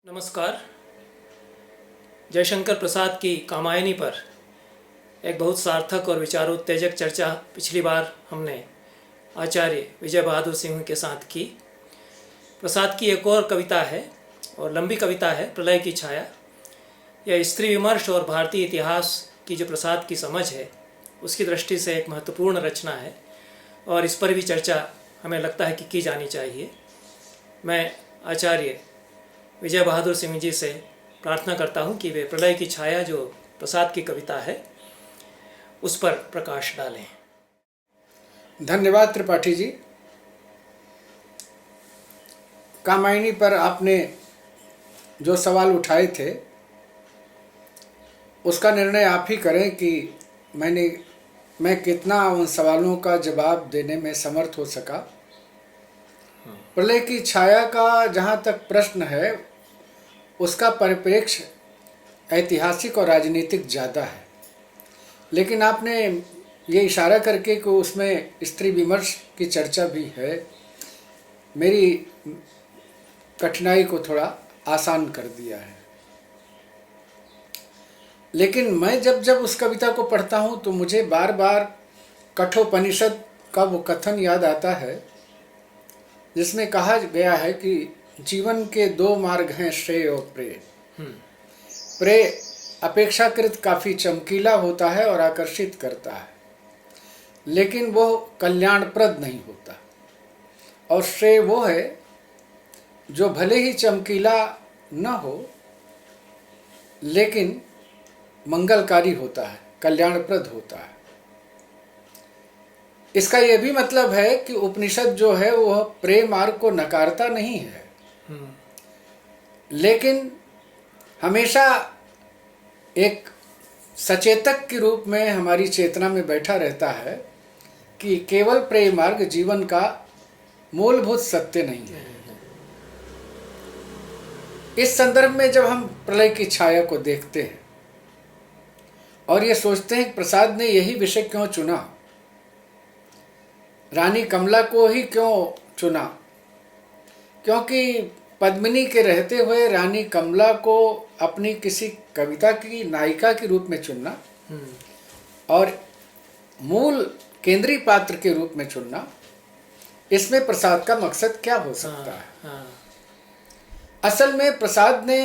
नमस्कार। जयशंकर प्रसाद की कामायनी पर एक बहुत सार्थक और विचारोत्तेजक चर्चा पिछली बार हमने आचार्य विजय बहादुर सिंह के साथ की। प्रसाद की एक और कविता है और लंबी कविता है, प्रलय की छाया। यह स्त्री विमर्श और भारतीय इतिहास की जो प्रसाद की समझ है उसकी दृष्टि से एक महत्वपूर्ण रचना है और इस पर भी चर्चा हमें लगता है कि की जानी चाहिए। मैं आचार्य विजय बहादुर सिंह जी से प्रार्थना करता हूं कि वे प्रलय की छाया जो प्रसाद की कविता है उस पर प्रकाश डालें। धन्यवाद त्रिपाठी जी। कामायनी पर आपने जो सवाल उठाए थे उसका निर्णय आप ही करें कि मैं कितना उन सवालों का जवाब देने में समर्थ हो सका। प्रलय की छाया का जहाँ तक प्रश्न है उसका परिप्रेक्ष्य ऐतिहासिक और राजनीतिक ज़्यादा है, लेकिन आपने ये इशारा करके कि उसमें स्त्री विमर्श की चर्चा भी है, मेरी कठिनाई को थोड़ा आसान कर दिया है। लेकिन मैं जब जब उस कविता को पढ़ता हूँ तो मुझे बार बार कठोपनिषद का वो कथन याद आता है जिसमें कहा गया है कि जीवन के दो मार्ग हैं, श्रेय और प्रेय। प्रेय अपेक्षाकृत काफ़ी चमकीला होता है और आकर्षित करता है, लेकिन वो कल्याणप्रद नहीं होता। और श्रेय वो है जो भले ही चमकीला न हो लेकिन मंगलकारी होता है, कल्याणप्रद होता है। इसका यह भी मतलब है कि उपनिषद जो है वह प्रेय मार्ग को नकारता नहीं है, लेकिन हमेशा एक सचेतक के रूप में हमारी चेतना में बैठा रहता है कि केवल प्रेय मार्ग जीवन का मूलभूत सत्य नहीं है। इस संदर्भ में जब हम प्रलय की छाया को देखते हैं और ये सोचते हैं कि प्रसाद ने यही विषय क्यों चुना, रानी कमला को ही क्यों चुना, क्योंकि पद्मिनी के रहते हुए रानी कमला को अपनी किसी कविता की नायिका के रूप में चुनना और मूल केंद्रीय पात्र के रूप में चुनना, इसमें प्रसाद का मकसद क्या हो सकता है। असल में प्रसाद ने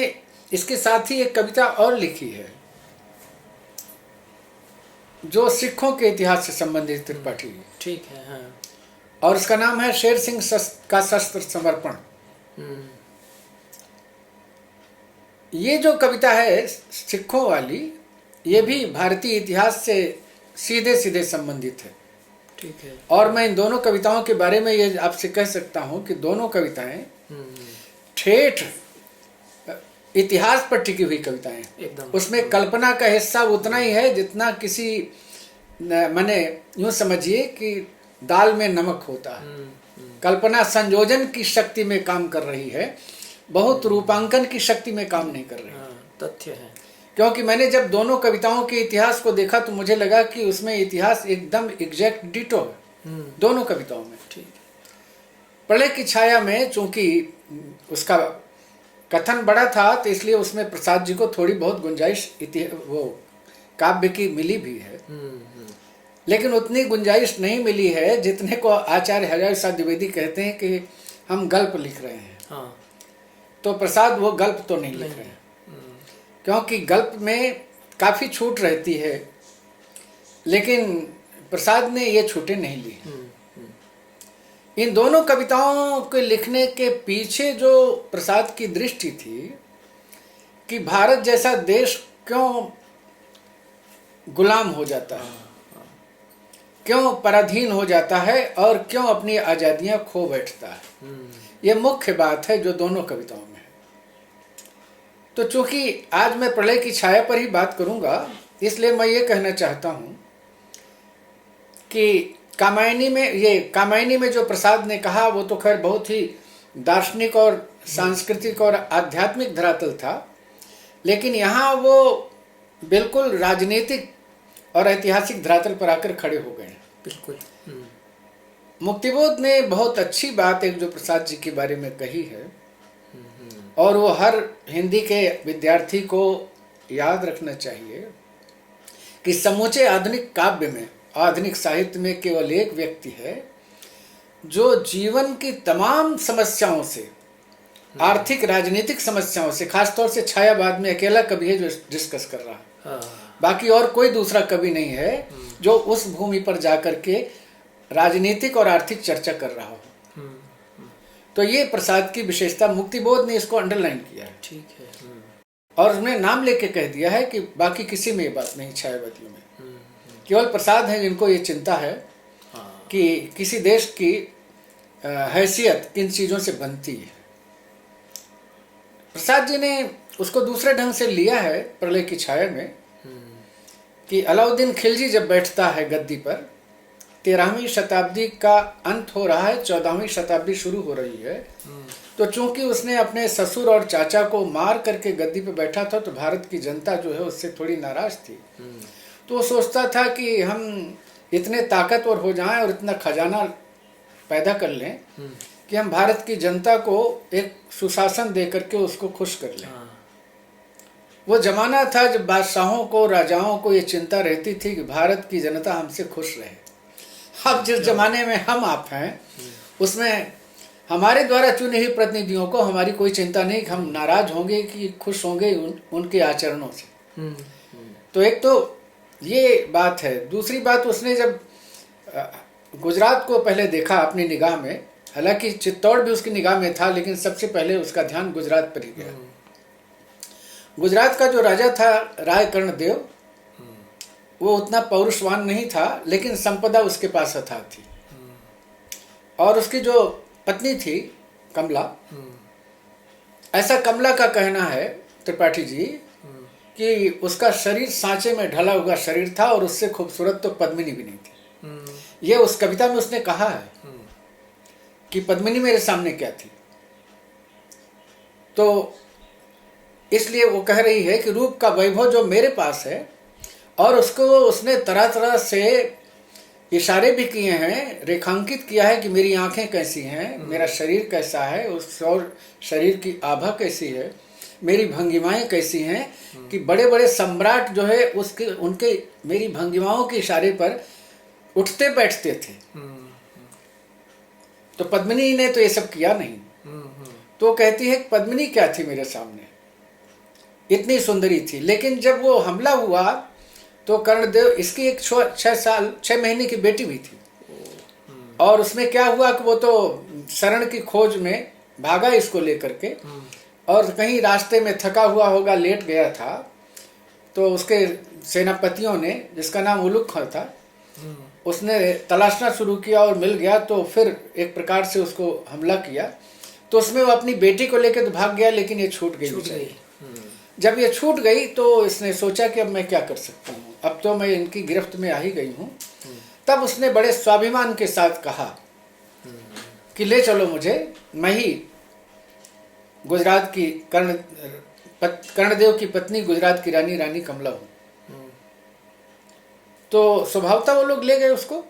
इसके साथ ही एक कविता और लिखी है जो सिखों के इतिहास से संबंधित त्रिपाठी। ठीक है, हाँ। और उसका नाम है शेर सिंह का शस्त्र समर्पण। ये जो कविता है सिखों वाली, ये भी भारतीय इतिहास से सीधे सीधे संबंधित है। ठीक है। और मैं इन दोनों कविताओं के बारे में ये आपसे कह सकता हूँ कि दोनों कविताएं ठेठ इतिहास पर टिकी हुई कविताएं एकदम। उसमें कल्पना का हिस्सा उतना ही है जितना किसी माने यूँ समझिए कि दाल में नमक होता है। कल्पना संयोजन की शक्ति में काम कर रही है, बहुत रूपांकन की शक्ति में काम नहीं कर रही। तथ्य है। क्योंकि मैंने जब दोनों कविताओं के इतिहास को देखा तो मुझे लगा कि उसमें इतिहास एकदम एग्जैक्ट डिटो है दोनों कविताओं में। ठीक। प्रलय की छाया में चूंकि उसका कथन बड़ा था तो इसलिए उसमें प्रसाद जी को थोड़ी बहुत गुंजाइश वो काव्य की मिली भी है, लेकिन उतनी गुंजाइश नहीं मिली है जितने को आचार्य हजारी प्रसाद द्विवेदी कहते हैं कि हम गल्प लिख रहे हैं। हाँ। तो प्रसाद वो गल्प तो नहीं लिख रहे हैं, क्योंकि गल्प में काफ़ी छूट रहती है, लेकिन प्रसाद ने ये छूटें नहीं ली। इन दोनों कविताओं के लिखने के पीछे जो प्रसाद की दृष्टि थी कि भारत जैसा देश क्यों गुलाम हो जाता है, क्यों पराधीन हो जाता है और क्यों अपनी आज़ादियाँ खो बैठता है, ये मुख्य बात है जो दोनों कविताओं में है। तो चूंकि आज मैं प्रलय की छाया पर ही बात करूंगा, इसलिए मैं ये कहना चाहता हूँ कि कामायनी में जो प्रसाद ने कहा वो तो खैर बहुत ही दार्शनिक और सांस्कृतिक और आध्यात्मिक धरातल था, लेकिन यहाँ वो बिल्कुल राजनीतिक और ऐतिहासिक धरातल पर आकर खड़े हो गए। बिल्कुल। मुक्तिबोध ने बहुत अच्छी बात एक जो प्रसाद जी के बारे में कही है और वो हर हिंदी के विद्यार्थी को याद रखना चाहिए कि समूचे आधुनिक काव्य में, आधुनिक साहित्य में केवल एक व्यक्ति है जो जीवन की तमाम समस्याओं से, आर्थिक राजनीतिक समस्याओं से, खासतौर से छायावाद में अकेला कवि है जो डिस्कस कर रहा है। बाकी और कोई दूसरा कवि नहीं है जो उस भूमि पर जाकर के राजनीतिक और आर्थिक चर्चा कर रहा हो। तो ये प्रसाद की विशेषता, मुक्तिबोध ने इसको अंडरलाइन किया है। ठीक है। और उसने नाम लेके कह दिया है कि बाकी किसी में ये बात नहीं, छायावादियों में केवल प्रसाद है जिनको ये चिंता है कि किसी देश की हैसियत किन चीज़ों से बनती है। प्रसाद जी ने उसको दूसरे ढंग से लिया है प्रलय की छाया में कि अलाउद्दीन खिलजी जब बैठता है गद्दी पर, 13वीं शताब्दी का अंत हो रहा है, 14वीं शताब्दी शुरू हो रही है, तो चूंकि उसने अपने ससुर और चाचा को मार करके गद्दी पे बैठा था तो भारत की जनता जो है उससे थोड़ी नाराज थी। तो वो सोचता था कि हम इतने ताकतवर हो जाएं और इतना खजाना पैदा कर लें कि हम भारत की जनता को एक सुशासन दे करके उसको खुश कर लें। वो जमाना था जब बादशाहों को, राजाओं को ये चिंता रहती थी कि भारत की जनता हमसे खुश रहे। अब जिस जमाने में हम आप हैं उसमें हमारे द्वारा चुने हुए प्रतिनिधियों को हमारी कोई चिंता नहीं कि हम नाराज होंगे कि खुश होंगे उनके आचरणों से। तो एक तो ये बात है। दूसरी बात, उसने जब गुजरात को पहले देखा अपनी निगाह में, हालांकि चित्तौड़ भी उसकी निगाह में था लेकिन सबसे पहले उसका ध्यान गुजरात पर ही गया। गुजरात का जो राजा था राय कर्णदेव, वो उतना पौरुषवान नहीं था लेकिन संपदा उसके पास अथाह थी। और उसकी जो पत्नी थी कमला, ऐसा कमला का कहना है त्रिपाठी जी कि उसका शरीर सांचे में ढला हुआ शरीर था और उससे खूबसूरत तो पद्मिनी भी नहीं थी। ये उस कविता में उसने कहा है कि पद्मिनी मेरे सामने क्या थी। तो इसलिए वो कह रही है कि रूप का वैभव जो मेरे पास है, और उसको उसने तरह तरह से इशारे भी किए हैं, रेखांकित किया है कि मेरी आंखें कैसी हैं, मेरा शरीर कैसा है, उस और शरीर की आभा कैसी है, मेरी भंगिमाएं कैसी हैं, कि बड़े बड़े सम्राट जो है उसके उनके मेरी भंगिमाओं के इशारे पर उठते बैठते थे। तो पद्मिनी ने तो ये सब किया नहीं। तो कहती है कि पद्मिनी क्या थी मेरे सामने, इतनी सुंदरी थी। लेकिन जब वो हमला हुआ तो कर्णदेव, इसकी एक 6 महीने की बेटी भी थी, और उसमें क्या हुआ कि वो तो शरण की खोज में भागा इसको लेकर के, और कहीं रास्ते में थका हुआ होगा, लेट गया था, तो उसके सेनापतियों ने, जिसका नाम उलुक खां था, उसने तलाशना शुरू किया और मिल गया। तो फिर एक प्रकार से उसको हमला किया। तो उसमें वो अपनी बेटी को लेकर तो भाग गया, लेकिन ये छूट गई। जब ये छूट गई तो इसने सोचा कि अब मैं क्या कर सकता हूँ, अब तो मैं इनकी गिरफ्त में आ ही गई हूँ। तब उसने बड़े स्वाभिमान के साथ कहा कि ले चलो मुझे, मैं ही गुजरात की कर्णदेव की पत्नी, गुजरात की रानी कमला हूँ। तो स्वभावतः वो लोग ले गए उसको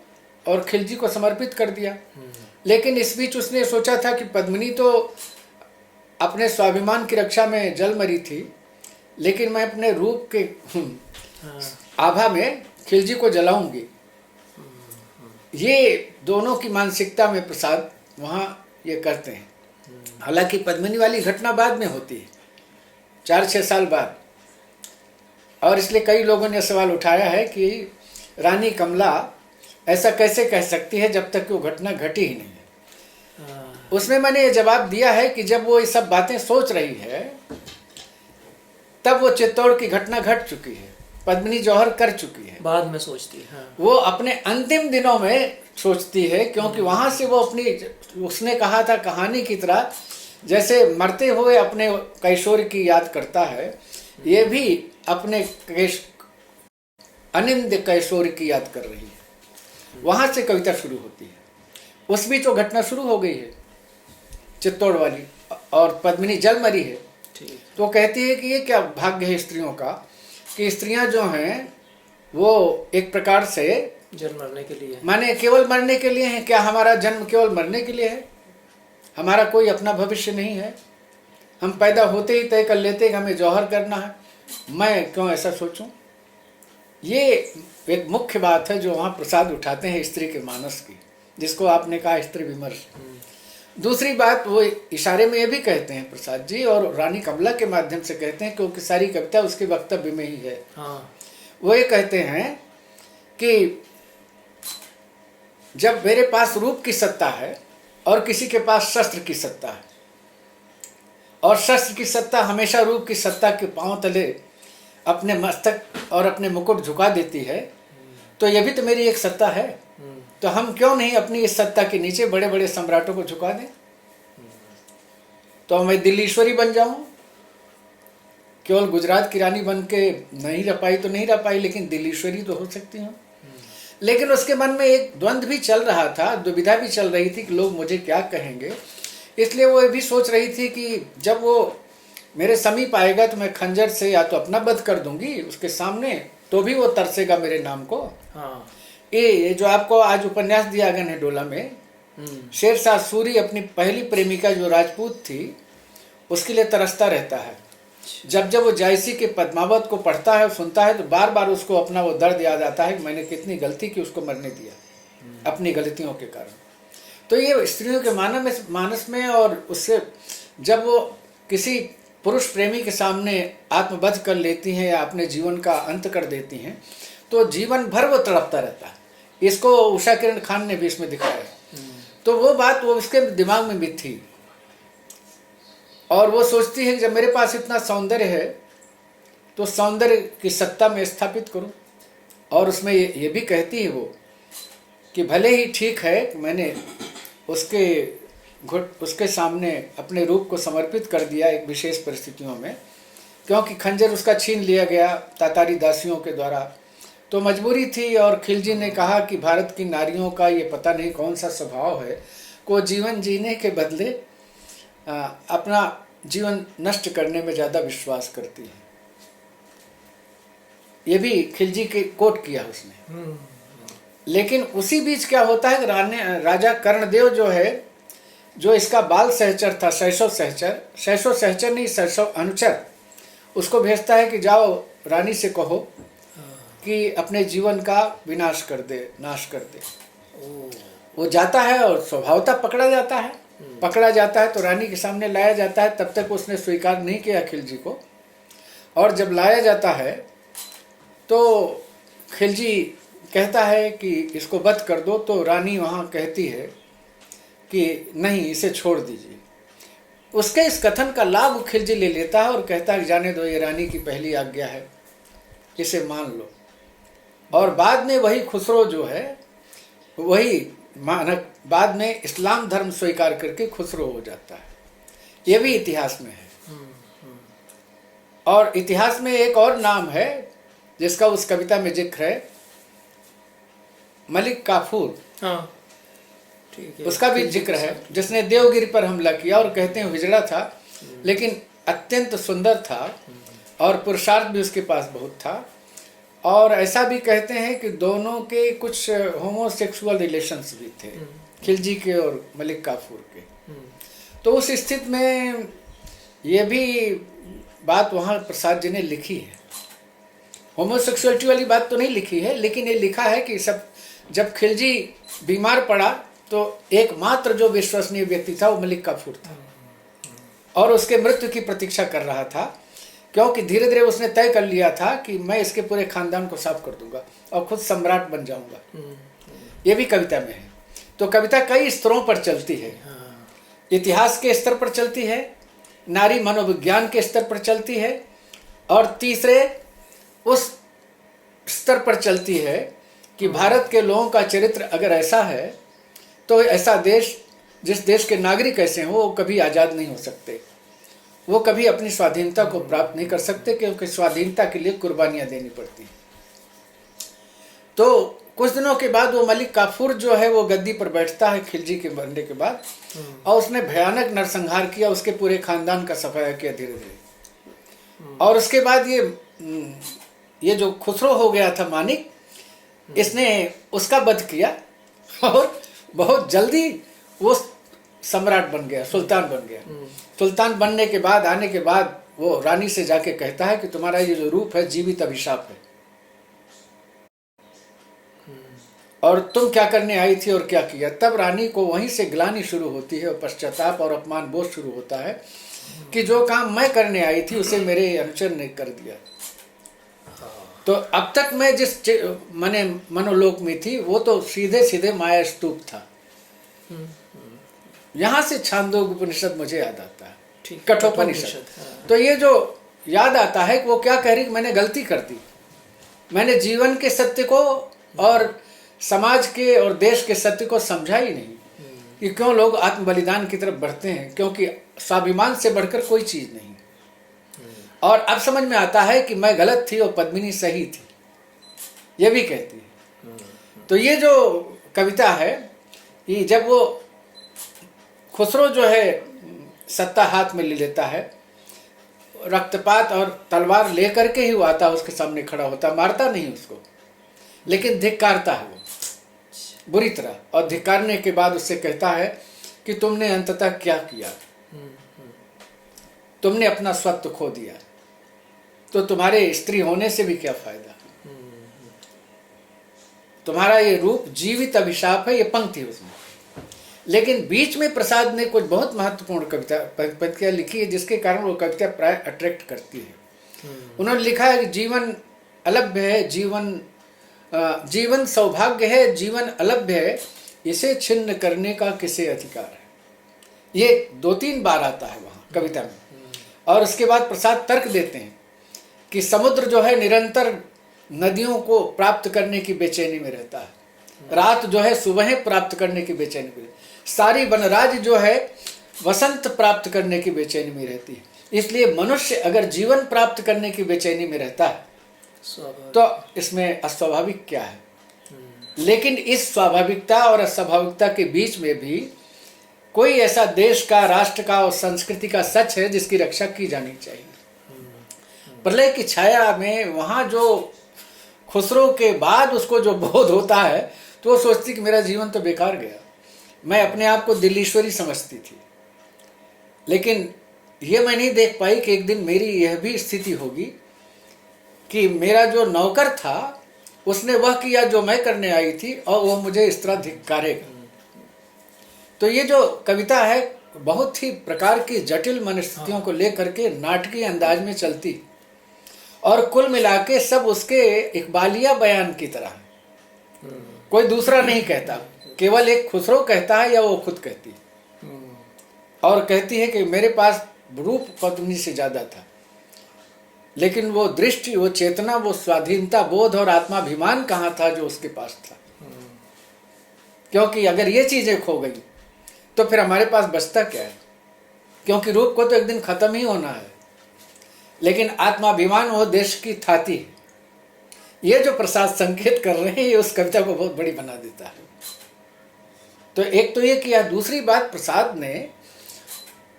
और खिलजी को समर्पित कर दिया। लेकिन इस बीच उसने सोचा था कि पद्मिनी तो अपने स्वाभिमान की रक्षा में जल मरी थी, लेकिन मैं अपने रूप के आभा में खिलजी को जलाऊंगी। ये दोनों की मानसिकता में प्रसाद वहाँ ये करते हैं। हालांकि पद्मिनी वाली घटना बाद में होती है, 4-6 साल बाद, और इसलिए कई लोगों ने सवाल उठाया है कि रानी कमला ऐसा कैसे कह सकती है जब तक वो घटना घटी ही नहीं है। उसमें मैंने ये जवाब दिया है कि जब वो ये सब बातें सोच रही है तब वो चित्तौड़ की घटना घट चुकी है, पद्मिनी जौहर कर चुकी है, बाद में सोचती है। हाँ। वो अपने अंतिम दिनों में सोचती है, क्योंकि वहां से वो अपनी, उसने कहा था कहानी की तरह, जैसे मरते हुए अपने कैशोर की याद करता है, ये भी अपने अनिंद कैशोर की याद कर रही है। वहां से कविता शुरू होती है। उस बीच वो घटना शुरू हो गई है चित्तौड़ वाली, और पद्मिनी जल मरी है। तो कहती है कि ये क्या भाग्य है स्त्रियों का कि स्त्रियां जो हैं वो एक प्रकार से जन्म मरने के लिए, माने केवल मरने के लिए हैं। क्या हमारा जन्म केवल मरने के लिए है? हमारा कोई अपना भविष्य नहीं है? हम पैदा होते ही तय कर लेते कि हमें जौहर करना है, मैं क्यों ऐसा सोचूं। ये एक मुख्य बात है जो वहाँ प्रसाद उठाते हैं स्त्री के मानस की, जिसको आपने कहा स्त्री विमर्श। दूसरी बात वो इशारे में ये भी कहते हैं प्रसाद जी, और रानी कमला के माध्यम से कहते हैं, क्योंकि सारी कविता उसके वक्तव्य में ही है। हाँ। वो ये कहते हैं कि जब मेरे पास रूप की सत्ता है और किसी के पास शस्त्र की सत्ता है, और शस्त्र की सत्ता हमेशा रूप की सत्ता के पांव तले अपने मस्तक और अपने मुकुट झुका देती है, तो यह भी तो मेरी एक सत्ता है। तो हम क्यों नहीं अपनी इस सत्ता के नीचे बड़े बड़े सम्राटों को झुका दें। तो मैं दिल्लीश्वरी बन जाऊं, केवल गुजरात की रानी बन के नहीं रह पाई तो नहीं रह पाई, लेकिन दिल्लीश्वरी तो हो सकती हूँ। लेकिन उसके मन में एक द्वंद्व भी चल रहा था, दुविधा भी चल रही थी कि लोग मुझे क्या कहेंगे। इसलिए वो ये भी सोच रही थी कि जब वो मेरे समीप आएगा तो मैं खंजर से या तो अपना वध कर दूंगी उसके सामने, तो भी वो तरसेगा मेरे नाम को। हाँ। ये जो आपको आज उपन्यास दिया गया है डोला में, शेरशाह सूरी अपनी पहली प्रेमिका जो राजपूत थी उसके लिए तरसता रहता है। जब जब वो जायसी के पद्मावत को पढ़ता है, सुनता है, तो बार बार उसको अपना वो दर्द याद आता है कि मैंने कितनी गलती की उसको मरने दिया अपनी गलतियों के कारण। तो ये स्त्रियों के मानस में, और उससे जब वो किसी पुरुष प्रेमी के सामने आत्मवध कर लेती हैं या अपने जीवन का अंत कर देती हैं, तो जीवन भर वो तड़पता रहता है। इसको उषा किरण खान ने भी इसमें दिखाया। तो वो बात वो उसके दिमाग में भी थी, और वो सोचती है कि जब मेरे पास इतना सौंदर्य है तो सौंदर्य की सत्ता में स्थापित करूं। और उसमें ये भी कहती है वो कि भले ही ठीक है कि मैंने उसके सामने अपने रूप को समर्पित कर दिया एक विशेष परिस्थितियों में, क्योंकि खंजर उसका छीन लिया गया तातारी दासियों के द्वारा, तो मजबूरी थी। और खिलजी ने कहा कि भारत की नारियों का ये पता नहीं कौन सा स्वभाव है, को जीवन जीने के बदले अपना जीवन नष्ट करने में ज़्यादा विश्वास करती है। ये भी खिलजी के कोट किया उसने। लेकिन उसी बीच क्या होता है कि राजा कर्णदेव जो है, जो इसका बाल सहचर था, शैशव सहचर नहीं, शैशव अनुचर, उसको भेजता है कि जाओ रानी से कहो कि अपने जीवन का विनाश कर दे, नाश कर दे। वो जाता है और स्वभावतः पकड़ा जाता है तो रानी के सामने लाया जाता है। तब तक उसने स्वीकार नहीं किया खिलजी को, और जब लाया जाता है तो खिलजी कहता है कि इसको वध कर दो, तो रानी वहाँ कहती है कि नहीं, इसे छोड़ दीजिए। उसके इस कथन का लाभ खिलजी ले लेता है और कहता है कि जाने दो, ये रानी की पहली आज्ञा है, इसे मान लो। और बाद में वही खुसरो जो है, वही मानक बाद में इस्लाम धर्म स्वीकार करके खुसरो हो जाता है। ये भी इतिहास में है। और इतिहास में एक और नाम है जिसका उस कविता में जिक्र है, मलिक काफूर। हाँ, ठीक है। उसका भी जिक्र है, जिसने देवगिरी पर हमला किया, और कहते हैं हिजड़ा था लेकिन अत्यंत सुंदर था, और पुरुषार्थ भी उसके पास बहुत था। और ऐसा भी कहते हैं कि दोनों के कुछ होमोसेक्सुअल रिलेशंस भी थे, खिलजी के और मलिक काफूर के। तो उस स्थिति में ये भी बात वहाँ प्रसाद जी ने लिखी है। होमोसेक्सुअलिटी वाली बात तो नहीं लिखी है, लेकिन ये लिखा है कि सब जब खिलजी बीमार पड़ा तो एकमात्र जो विश्वसनीय व्यक्ति था वो मलिक काफूर था, और उसके मृत्यु की प्रतीक्षा कर रहा था, क्योंकि धीरे धीरे उसने तय कर लिया था कि मैं इसके पूरे खानदान को साफ कर दूंगा और खुद सम्राट बन जाऊंगा। ये भी कविता में है। तो कविता कई स्तरों पर चलती है। इतिहास के स्तर पर चलती है, नारी मनोविज्ञान के स्तर पर चलती है, और तीसरे उस स्तर पर चलती है कि भारत के लोगों का चरित्र अगर ऐसा है तो ऐसा देश, जिस देश के नागरिक ऐसे हों, वो कभी आज़ाद नहीं हो सकते, वो कभी अपनी स्वाधीनता को प्राप्त नहीं कर सकते, क्योंकि स्वाधीनता के लिए कुर्बानियाँ देनी पड़ती हैं। तो कुछ दिनों के बाद वो मलिक काफूर जो है वो गद्दी पर बैठता है खिलजी के मरने के बाद, और उसने भयानक नरसंहार किया, उसके पूरे खानदान का सफाया किया धीरे धीरे। और उसके बाद ये जो खुसरो हो गया था मानिक, इसने उसका वध किया, और बहुत जल्दी वो सम्राट बन गया, सुल्तान बन गया। सुल्तान बनने के बाद, आने के बाद वो रानी से जाके कहता है कि तुम्हारा ये जो रूप है जीवित अभिशाप है, और तुम क्या करने आई थी और क्या किया। तब रानी को वहीं से ग्लानि शुरू होती है और पश्चाताप और अपमान बोध शुरू होता है कि जो काम मैं करने आई थी उसे मेरे अनुचर ने कर दिया। तो अब तक मैं जिस मने मनोलोक में थी वो तो सीधे सीधे माया स्तूप था। यहाँ से छांदोग्य उपनिषद मुझे याद आता है, कठोपनिषद। तो ये जो याद आता है कि वो क्या कह रही कि मैंने गलती कर दी, मैंने जीवन के सत्य को और समाज के और देश के सत्य को समझा ही नहीं कि क्यों लोग आत्म बलिदान की तरफ बढ़ते हैं, क्योंकि स्वाभिमान से बढ़कर कोई चीज नहीं। और अब समझ में आता है कि मैं गलत थी और पद्मिनी सही थी, ये भी कहती है। तो ये जो कविता है, ये जब वो खुसरो जो है सत्ता हाथ में ले लेता है, रक्तपात और तलवार लेकर के ही वो आता है, उसके सामने खड़ा होता, मारता नहीं उसको, लेकिन धिक्कारता है वो बुरी तरह। और धिक्कारने के बाद उससे कहता है कि तुमने अंततः क्या किया, तुमने अपना स्वत्व खो दिया, तो तुम्हारे स्त्री होने से भी क्या फायदा, तुम्हारा ये रूप जीवित अभिशाप है। ये पंक्ति है उसमें। लेकिन बीच में प्रसाद ने कुछ बहुत महत्वपूर्ण कविता पंक्तियां लिखी है, जिसके कारण वो कविता प्राय अट्रैक्ट करती है। उन्होंने लिखा है कि जीवन अलभ्य है, जीवन सौभाग्य है, जीवन अलभ्य है, इसे छिन्न करने का किसे अधिकार है। ये 2-3 बार आता है वहाँ कविता में। और उसके बाद प्रसाद तर्क देते हैं कि समुद्र जो है निरंतर नदियों को प्राप्त करने की बेचैनी में रहता है, रात जो है सुबह प्राप्त करने की बेचैनी में, सारी वनराज जो है वसंत प्राप्त करने की बेचैनी में रहती है। इसलिए मनुष्य अगर जीवन प्राप्त करने की बेचैनी में रहता है तो इसमें अस्वाभाविक क्या है। लेकिन इस स्वाभाविकता और अस्वाभाविकता के बीच में भी कोई ऐसा देश का, राष्ट्र का और संस्कृति का सच है जिसकी रक्षा की जानी चाहिए। प्रलय की छाया में वहाँ जो खुसरो के बाद उसको जो बोध होता है तो वो सोचती कि मेरा जीवन तो बेकार गया, मैं अपने आप को दिल्लीश्वरी समझती थी। लेकिन ये मैं नहीं देख पाई कि एक दिन मेरी यह भी स्थिति होगी कि मेरा जो नौकर था उसने वह किया जो मैं करने आई थी और वह मुझे इस तरह धिक्कारेगा। तो ये जो कविता है बहुत ही प्रकार की जटिल मनस्थितियों को लेकर के नाटकीय अंदाज में चलती, और कुल मिला के सब उसके इकबालिया बयान की तरह है। कोई दूसरा नहीं कहता, केवल एक खुसरो कहता है या वो खुद कहती है। और कहती है कि मेरे पास रूप पद्मिनी से ज्यादा था, लेकिन वो दृष्टि, वो चेतना, वो स्वाधीनता बोध और आत्माभिमान कहाँ था जो उसके पास था। क्योंकि अगर ये चीजें खो गई तो फिर हमारे पास बचता क्या है, क्योंकि रूप को तो एक दिन खत्म ही होना है, लेकिन आत्माभिमान वो देश की थाती है। ये जो प्रसाद संकेत कर रहे हैं ये उस कविता को बहुत बड़ी बना देता है। तो एक तो ये किया, दूसरी बात प्रसाद ने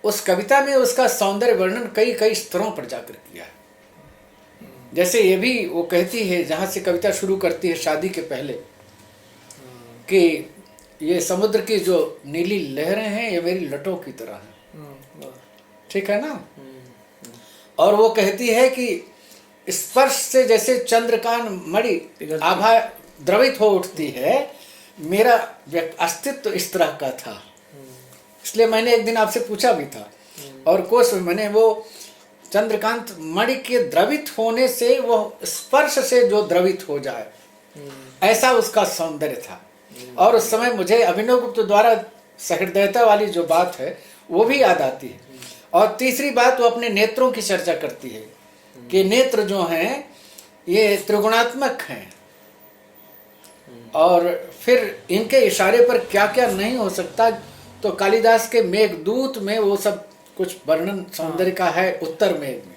उस कविता में उसका सौंदर्य वर्णन कई कई स्तरों पर जाकर किया है। जैसे ये भी वो कहती है, जहाँ से कविता शुरू करती है शादी के पहले, कि ये समुद्र की जो नीली लहरें हैं ये मेरी लटों की तरह हैं, ठीक है ना। और वो कहती है कि स्पर्श से जैसे चंद्रकांत मणि आभा द्रवित हो उठती है, मेरा अस्तित्व इस तरह का था। इसलिए मैंने एक दिन आपसे पूछा भी था, और कोश मैंने वो चंद्रकांत मणि के द्रवित होने से, वो स्पर्श से जो द्रवित हो जाए, ऐसा उसका सौंदर्य था। और उस समय मुझे अभिनव गुप्त द्वारा सहृदयता वाली जो बात है वो भी याद आती है। और तीसरी बात, वो अपने नेत्रों की चर्चा करती है कि नेत्र जो हैं ये त्रिगुणात्मक हैं, और फिर इनके इशारे पर क्या क्या नहीं हो सकता। तो कालिदास के मेघदूत में वो सब कुछ वर्णन सौंदर्य का है, उत्तर मेघ में।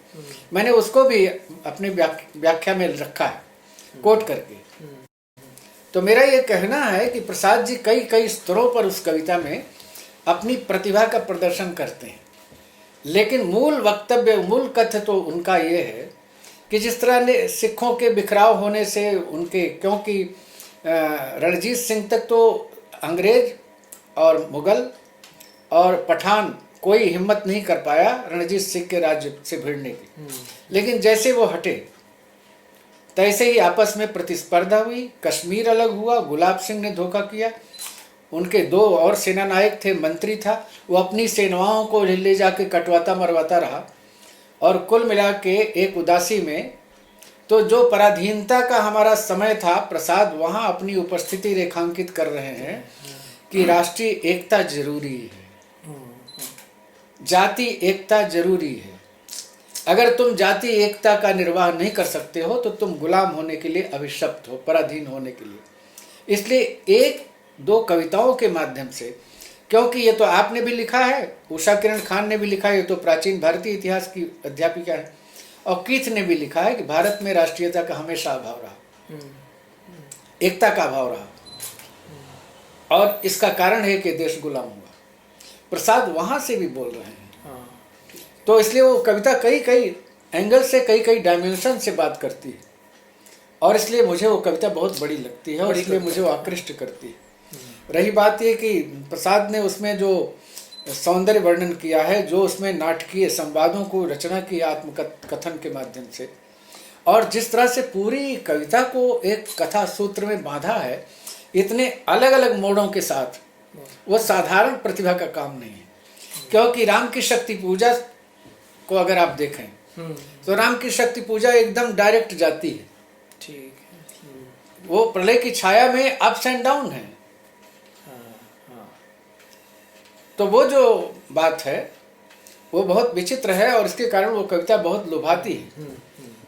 मैंने उसको भी अपने व्याख्या में रखा है कोट करके। तो मेरा ये कहना है कि प्रसाद जी कई कई स्तरों पर उस कविता में अपनी प्रतिभा का प्रदर्शन करते हैं, लेकिन मूल वक्तव्य, मूल कथ्य तो उनका ये है कि जिस तरह ने सिखों के बिखराव होने से उनके, क्योंकि रणजीत सिंह तक तो अंग्रेज और मुगल और पठान कोई हिम्मत नहीं कर पाया रणजीत सिंह के राज्य से भिड़ने की। लेकिन जैसे वो हटे तैसे ही आपस में प्रतिस्पर्धा हुई, कश्मीर अलग हुआ, गुलाब सिंह ने धोखा किया, उनके 2 और सेना नायक थे, मंत्री था, वो अपनी सेनाओं को ले जाके कटवाता मरवाता रहा। और कुल मिला के एक उदासी में तो जो पराधीनता का हमारा समय था, प्रसाद वहाँ अपनी उपस्थिति रेखांकित कर रहे हैं कि राष्ट्रीय एकता जरूरी है, जाति एकता जरूरी है। अगर तुम जाति एकता का निर्वाह नहीं कर सकते हो तो तुम गुलाम होने के लिए अभिशप्त हो, पराधीन होने के लिए। इसलिए 1-2 कविताओं के माध्यम से, क्योंकि ये तो आपने भी लिखा है, उषा किरण खान ने भी लिखा है, ये तो प्राचीन भारतीय इतिहास की अध्यापिका है, और कीथ ने भी लिखा है कि भारत में राष्ट्रीयता का हमेशा अभाव रहा, एकता का अभाव रहा, और इसका कारण है कि देश गुलाम हुआ। प्रसाद वहाँ से भी बोल रहे हैं। तो इसलिए वो कविता कई एंगल से, कई डायमेंशन से बात करती है, और इसलिए मुझे वो कविता बहुत बड़ी लगती है और इसलिए मुझे वो आकृष्ट करती है। रही बात ये कि प्रसाद ने उसमें जो सौंदर्य वर्णन किया है, जो उसमें नाटकीय संवादों को रचना की आत्मकथन के माध्यम से, और जिस तरह से पूरी कविता को एक कथा सूत्र में बांधा है, इतने अलग अलग मोड़ों के साथ, वो साधारण प्रतिभा का काम नहीं है। क्योंकि राम की शक्ति पूजा को अगर आप देखें तो राम की शक्ति पूजा एकदम डायरेक्ट जाती है, ठीक है। वो प्रलय की छाया में अप्स एंड डाउन है। तो वो जो बात है वो बहुत विचित्र है, और इसके कारण वो कविता बहुत लुभाती है।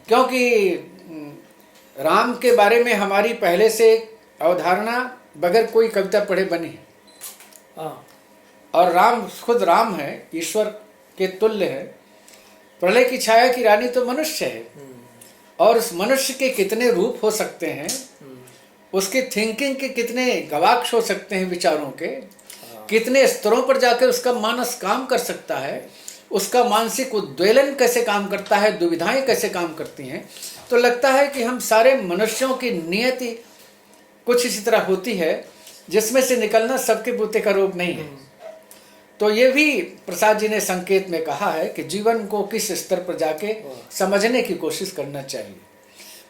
क्योंकि राम के बारे में हमारी पहले से अवधारणा बगैर कोई कविता पढ़े बनी है, और राम खुद राम है, ईश्वर के तुल्य है। प्रलय की छाया की रानी तो मनुष्य है, और उस मनुष्य के कितने रूप हो सकते हैं, उसके थिंकिंग के कितने गवाक्ष हो सकते हैं, विचारों के कितने स्तरों पर जाकर उसका मानस काम कर सकता है, उसका मानसिक उद्वेलन कैसे काम करता है, दुविधाएं कैसे काम करती हैं। तो लगता है कि हम सारे मनुष्यों की नियति कुछ इसी तरह होती है, जिसमें से निकलना सबके बूते का रोग नहीं है। तो ये भी प्रसाद जी ने संकेत में कहा है कि जीवन को किस स्तर पर जाके समझने की कोशिश करना चाहिए।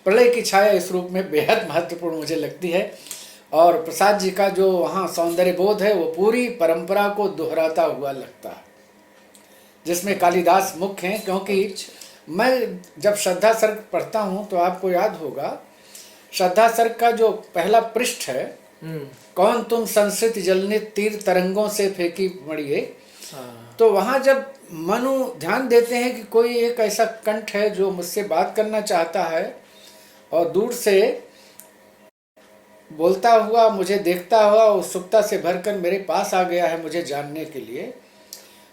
प्रलय की छाया इस रूप में बेहद महत्वपूर्ण मुझे लगती है, और प्रसाद जी का जो वहाँ सौंदर्य बोध है वो पूरी परंपरा को दोहराता हुआ लगता है, जिसमें कालिदास मुख्य हैं। क्योंकि मैं जब श्रद्धा सर्ग पढ़ता हूँ तो आपको याद होगा, श्रद्धा सर्ग का जो पहला पृष्ठ है, कौन तुम संस्कृत जलने तीर तरंगों से फेंकी मड़िए, तो वहाँ जब मनु ध्यान देते हैं कि कोई एक ऐसा कंठ है जो मुझसे बात करना चाहता है और दूर से बोलता हुआ, मुझे देखता हुआ, उत्सुकता से भरकर मेरे पास आ गया है मुझे जानने के लिए,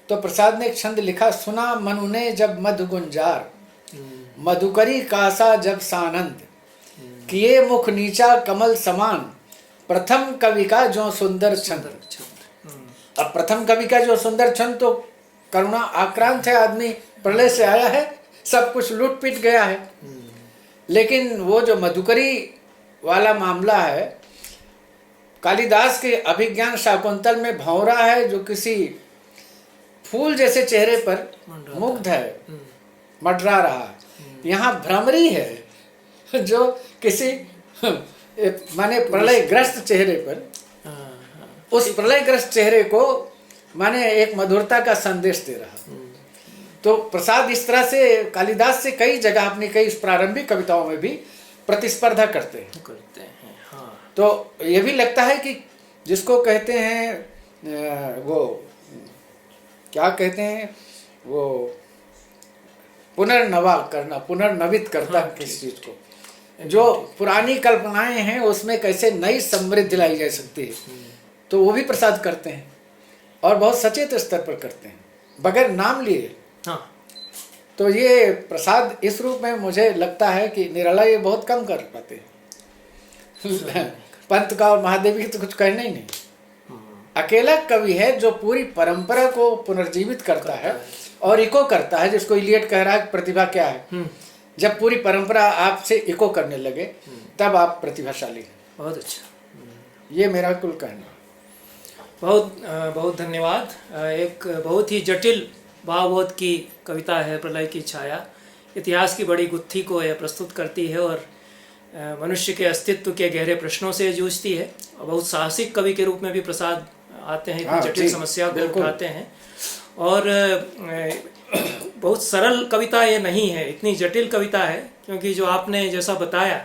तो प्रसाद ने एक छंद लिखा, सुना मनु ने जब मधु गुंजार, मधुकरी कासा जब सानंद, किए मुख नीचा कमल समान, प्रथम कवि का जो सुंदर छंद। अब प्रथम कवि का जो सुंदर छंद, तो करुणा आक्रांत है, आदमी प्रलय से आया है, सब कुछ लूट पीट गया है, लेकिन वो जो मधुकरी वाला मामला है, कालिदास के अभिज्ञान शाकुंतल में भंवरा है जो किसी फूल जैसे चेहरे पर मुग्ध है, मंडरा रहा है। यहाँ भ्रमरी है जो किसी माने प्रलयग्रस्त चेहरे पर, उस प्रलयग्रस्त चेहरे को माने एक मधुरता का संदेश दे रहा। तो प्रसाद इस तरह से कालिदास से कई जगह अपनी कई प्रारंभिक कविताओं में भी प्रतिस्पर्धा करते हैं। हाँ। तो ये भी लगता है कि जिसको कहते हैं वो क्या कहते हैं, वो पुनर्नवा करना, पुनर्नवित करता है किसी चीज को, जो पुरानी कल्पनाएं हैं उसमें कैसे नई समृद्धि लाई जा सकती है, तो वो भी प्रसाद करते हैं, और बहुत सचेत स्तर पर करते हैं बगैर नाम लिए। हाँ। तो ये प्रसाद इस रूप में मुझे लगता है कि निराला ये बहुत कम कर पाते हैं। पंत का और महादेवी की तो कुछ कहना ही नहीं, अकेला कवि है जो पूरी परंपरा को पुनर्जीवित करता है और इको करता है, जिसको इलियट कह रहा है प्रतिभा क्या है। जब पूरी परंपरा आपसे इको करने लगे तब आप प्रतिभाशाली हैं। बहुत अच्छा। ये मेरा कुल कहना। बहुत धन्यवाद। एक बहुत ही जटिल भावबोध की कविता है प्रलय की छाया। इतिहास की बड़ी गुत्थी को यह प्रस्तुत करती है और मनुष्य के अस्तित्व के गहरे प्रश्नों से जूझती है। और बहुत साहसिक कवि के रूप में भी प्रसाद आते हैं, इतनी जटिल समस्या को उठाते हैं। और बहुत सरल कविता ये नहीं है, इतनी जटिल कविता है, क्योंकि जो आपने जैसा बताया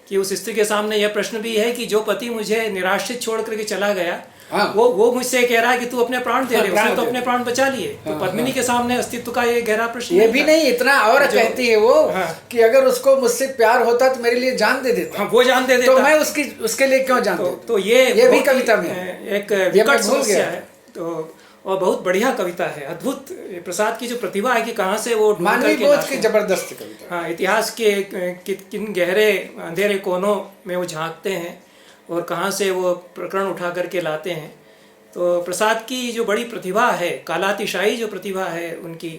कि उस स्त्री के सामने यह प्रश्न भी है कि जो पति मुझे निराश्रित छोड़ करके चला गया, हाँ। वो मुझसे कह रहा है कि तू अपने प्राण दे दे। उसने तो अपने प्राण बचा लिए। तो पद्मिनी के सामने अस्तित्व का ये गहरा प्रश्न ये भी नहीं, इतना और कहती है वो कि अगर उसको मुझसे प्यार होता तो मेरे लिए जान दे देता। हाँ, वो जान दे देता तो मैं उसके लिए क्यों जान देता? तो ये भी कविता में एक विकट समस्या है। तो और बहुत बढ़िया कविता है, अद्भुत। प्रसाद की जो प्रतिभा है कि कहाँ से वो मानवीय बोध की जबरदस्त कविता। हाँ, इतिहास के किन गहरे अंधेरे कोनों में वो झांकते हैं और कहाँ से वो प्रकरण उठा करके लाते हैं। तो प्रसाद की जो बड़ी प्रतिभा है, कालातिशाही जो प्रतिभा है, उनकी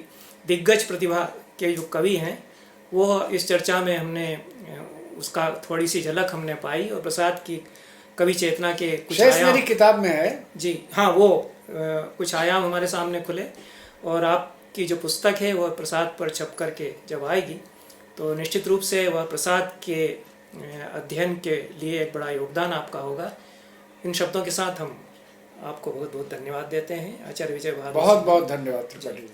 दिग्गज प्रतिभा के जो कवि हैं, वो इस चर्चा में हमने उसका थोड़ी सी झलक हमने पाई। और प्रसाद की कवि चेतना के कुछ आयाम मेरी किताब में है जी। हाँ, वो कुछ आयाम हमारे सामने खुले। और आपकी जो पुस्तक है वह प्रसाद पर छप करके जब आएगी तो निश्चित रूप से वह प्रसाद के अध्ययन के लिए एक बड़ा योगदान आपका होगा। इन शब्दों के साथ हम आपको बहुत बहुत धन्यवाद देते हैं। आचार्य विजय बहादुर। बहुत बहुत धन्यवाद त्रिपाठी जी।